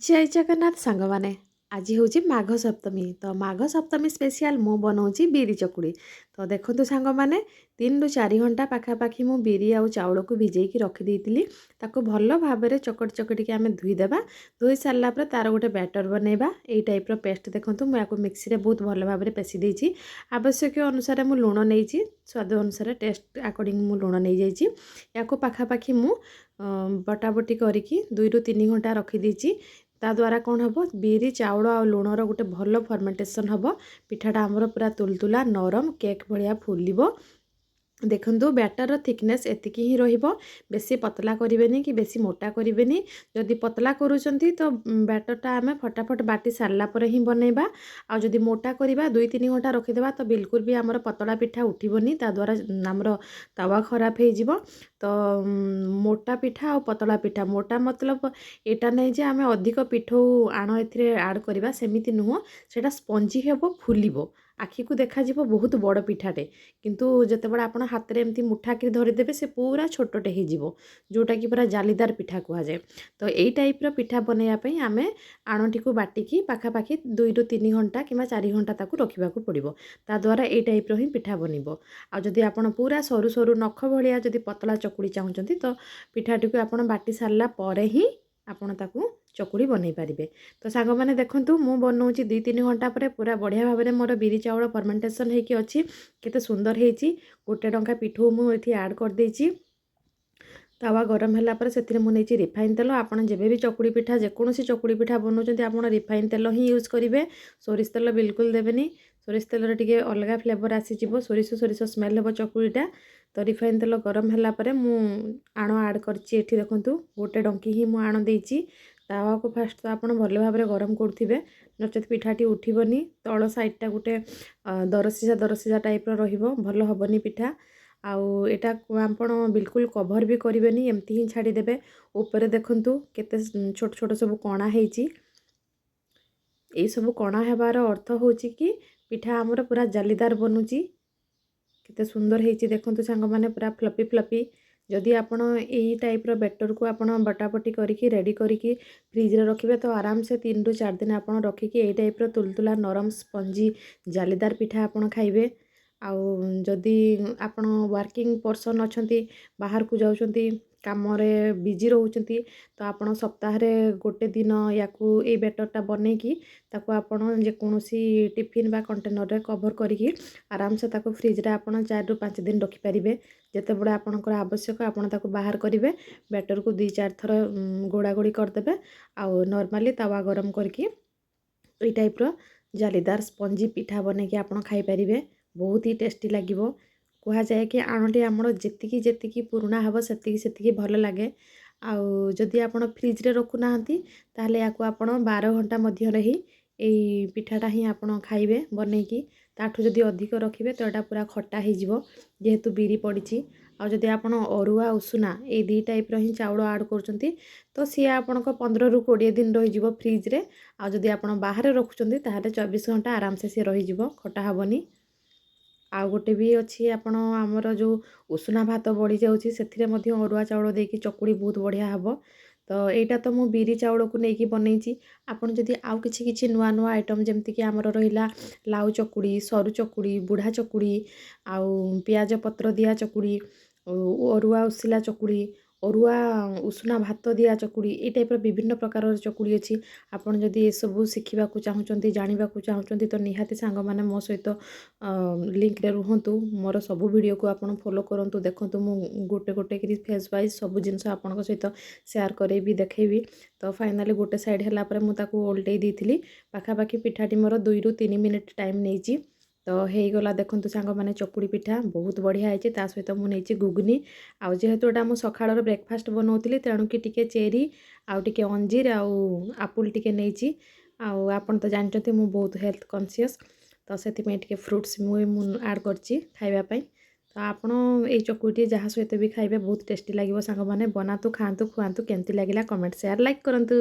जय जगन्नाथ सांग मैंने आज हूँ माघ सप्तमी तो माघ सप्तमी स्पेशल मु बनाऊँगी बिरी चकुड़ी। तो देखो सांग मैंने 3 ରୁ 4 घंटा पाखापाखि मु बिरी आउ चाउल को भिजेकी रखिदेली भल भाव में चकटी चकटिकी आम धोईदेवा। धोई सारापर तार गोटे बैटर बनइबा यही टाइप्र पेस्ट देखो मुझे मिक्सी में बहुत भल भाव में पेसी देती। आवश्यक अनुसार मु लुण नहीं स्वाद अनुसार टेस्ट अकॉर्डिंग मु लुण नहीं जाइए या पाखापाखि मु बटाबटी करके 2 ରୁ 3 घंटा रखिदेची। ता द्वारा कौन हम बिरी चाउल आ लुणर गोटे भल फर्मेंटेशन हम पिठाटा आमर पूरा तुलतुला नरम केक भाया फुलिब। देखंतु बैटर थिकनेस एतिकी ही रहिबो बेसी पतला करिवेनी कि बेसी मोटा करिवेनी। जदि पतला करूचंती तो बैटरटा आमे फटाफट बाटी सारला परे ही बनैबा। आ जदि मोटा करिबा 2-3 घंटा रखिदेबा तो बिल्कुल भी आमर पतला पिठा उठिबनी ता द्वारा आमर तवा खराब हो जिवो। तो मोटा पिठा और पतला पिठा मोटा मतलब एटा नहीं जे आमे अधिक पिठौ आण एथिरे ऐड करिबा सेमिति नुहो सेटा स्पंजी हेबो फुलिबो आखि को देखा जिवो बहुत बड़ पिठाटे किंतु जेतेबेले आपण हाथ में एमती मुठा कर धरिदेवे से पूरा छोटटे हो जोटा कि पूरा जालीदार पिठा कह जाए। तो यही टाइप्र पिठा बनवाई आम आणटी को बाटिकी पाखापाखि 2-3 घंटा कि 4 घंटा ताकू रखा पड़ो ता द्वारा यही टाइप्र ही पिठा बनब। आदि आप पूरा सरू सरू नख भाया जदि पतला चकुड़ी चाहूँगी तो पिठाटी को आप बाटी सारा पर ही आपण ताकू चकुड़ी बनई पारे। तो सांग मैंने देखूँ मु बनाऊँगी 2-3 घंटा पर पूरा बढ़िया भाव में मोर बिरी चाउल फर्मेंटेशन होती अच्छी केते सुंदर होती। गोटे टंका पिठू मुझे ऐड कर देची। तावा गरम है से मुझे रिफाइन तेल आपड़ जब भी चकुड़ी पिठा जेकोसी चकुड़ी पिठा बनाऊँ आप रिफाइन तेल ही यूज करेंगे सोरिष तेल बिल्कुल देवेनि। सोरिष तेल टे अलग फ्लेवर आसीज सोरिष सोरिष स्मेल हे चकुड़ीटा। तो रिफाइन तेल गरम है मु आण ऐड करची देखूँ गोटे डंकी ही मुझे आण देची। तावा को फास्ट तो आप भल भाव में गरम करुवे नचेत पिठाटी उठिबनी तल साइडटा गोटे दरसीजा दरसीजा टाइप्र रहिबो भल हबनी पिठा। आउ एटा आपण बिल्कुल कभर भी करेंगे एमती ही छाड़ीदेवे। ऊपर देखंतु केते छोट छोट सब कणा होती ये सब कणा हेबार अर्थ होची कि पिठा आमर पूरा जालीदार बनुची केते सुंदर होती। देखंतु सांग माने पूरा फ्लपी फ्लपी। जदि आपण यही टाइप्र बैटर को आप बटाबटी करके रेडी करके फ्रिज रे रखिए तो आराम से 3-4 दिन आप रखिकी यही टाइप्र तुलतुला नरम स्पंजी जालीदार पिठा आप खाइबे। आउ जदि आपण वर्किंग पर्सन अच्छी बाहर को जाउछंती काम बिजी रोचंती तो आपण सप्ताह रे गोटे दिन याकू ए बैटरटा बनैकी ताको आपण जेकोसी टिफिन बा कंटेनर रे कवर करके आराम से ताको फ्रिज रे आपण 4-5 दिन रखि पारिबे। जेते बडे आपणकर आवश्यक आपण ताको बाहर करिवे बैटर को 2-4 थर गोड़ा गोड़ी करदेबे। आउ नॉर्मली तवा गरम करके ये टाइप्र जालीदार स्पंजी पिठा बनैकी आपण खाई पारिबे बहुत ही टेस्टी लगे। कह जाए कि आणटी आमर जेतिकी जेतिकी पुराणा हम सेतिकी सेतिकी भल लगे। आउ जदि आपण फ्रिज रे रखु नाहंती ताहले याकू आपण 12 घंटा मध्य ही एई पिठाटा ही आपण खाइबे बनैकी। ताठू जदि अधिक रखिबे तो एटा पूरा खट्टा हो जिवो जेहेतु बिरी पड़िछि। आ जदि आपण अरुआ उषुना ए दी टाइप्र ही चाउल ऐड करचंती तो सी आपण 15-20 दिन रही जिवो फ्रिज रे। आ जदि आपण बाहर रखुचंती ताहले 24 घंटा आराम से सी रही जिवो खट्टा हबनी। आउ गोटे भी अच्छी आपण आमर जो उषुना भात बढ़ी जाऊँगी से अरुआ चाउल देकी चकुड़ी बहुत बढ़िया हम। तो यहाँ तो मु बिरी चाउल को लेकिन बनई आपन जदि आउ किछि नुआ नुआ आइटम जमती कि आमर रहिला लाउ चकुड़ी सरू चकुड़ी बुढ़ा चकुड़ी आउ पियाज पत्र दिया चकुड़ी अरुआ उसिला चकुड़ी अरुआ उषुना भात दिया चकुड़ी ये टाइप्र विभिन्न प्रकार चकुड़ी अच्छी। आपन जदि ये सब शिखा चाहूँगी जानवा चाहूँगी तो निहाती सांग माने मो सहित लिंक रे रुहतु मोर सब वीडियो को आपन फॉलो करंतु देखंतु मु गोटे गोटे करी फेस वाइज सब जिनस आपन सहित शेयर करेबी देखेबी। तो फाइनली गोटे साइड है मु ताकू ओल्टई देइथिली पाखापाखि पिठाटी मोर 2-3 मिनिट टाइम नेइची। तो होगला देखंतु सांग माने चकुड़ी पिठा बहुत बढ़िया है। ता सहित मु नेइची गुगनी आउ जेहेतु एटा मु सखाळर ब्रेकफास्ट बनौतिली तेणु कि टिके चेरी आउ टिके अंजीर आउ आपुल टिके नेइची। आउ आपन तो जानचते मु बहुत हेल्थ कॉन्शियस तो से टिके फ्रुट्स मु ऐड करची खाइबा पई। तो आपण ये चकुटी जहाँ सहित भी खाइबे बहुत टेस्टी लगे सांग माने बनातु खातु खुआतु केमती लगिला कमेंट शेयर लाइक करंतु।